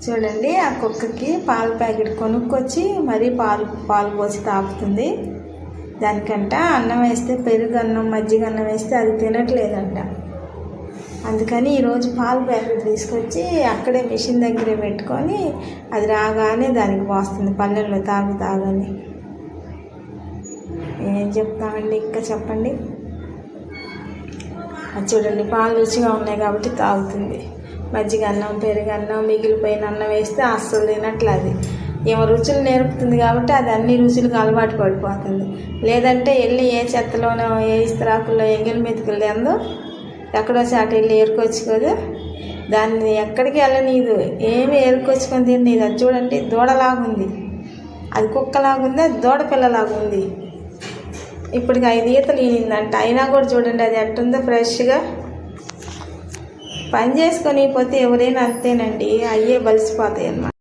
చూడండి, ఆ కుక్కకి పాల ప్యాకెట్ కొనుక్కొచ్చి మరీ పాలు పోసి తాగుతుంది. దానికంట అన్నం వేస్తే, పెరుగు అన్నం, మజ్జిగ అన్నం వేస్తే అది తినట్లేదంట. అందుకని ఈరోజు పాల ప్యాకెట్ తీసుకొచ్చి అక్కడే మిషన్ దగ్గరే పెట్టుకొని అది రాగానే దానికి పోస్తుంది పల్లెల్లో తాగని. ఏం చెప్తామండి, ఇంకా చెప్పండి. అది చూడండి, పాలు రుచిగా ఉన్నాయి కాబట్టి తాగుతుంది. మజ్జిగ అన్నం, పెరుగు అన్నం, మిగిలిపోయిన అన్నం వేస్తే అస్సలు తినట్లే. అది ఏమో రుచులు నేర్పుతుంది కాబట్టి అది అన్ని రుచులకు అలవాటు పడిపోతుంది. లేదంటే వెళ్ళి ఏ చెత్తలోనో, ఏ ఇస్త్రాకుల్లో ఎంగిలి మెతుకులు ఎందో ఎక్కడో చాట వెళ్ళి ఏరుకొచ్చుకోదు. దాన్ని ఎక్కడికి వెళ్ళనీదు, ఏమి ఏరుకొచ్చుకొని తినీదు. అది చూడండి, దూడలాగుంది. అది కుక్కలాగుంది, అది దూడపిల్లలాగుంది. ఇప్పటికి 5 ఈతలు ఈనిందంట. అయినా కూడా చూడండి అది ఎట్టుందో ఫ్రెష్గా. పని చేసుకొని పోతే ఎవరైనా అంతేనండి, అయ్యే బలిసిపోతాయి అన్నమాట.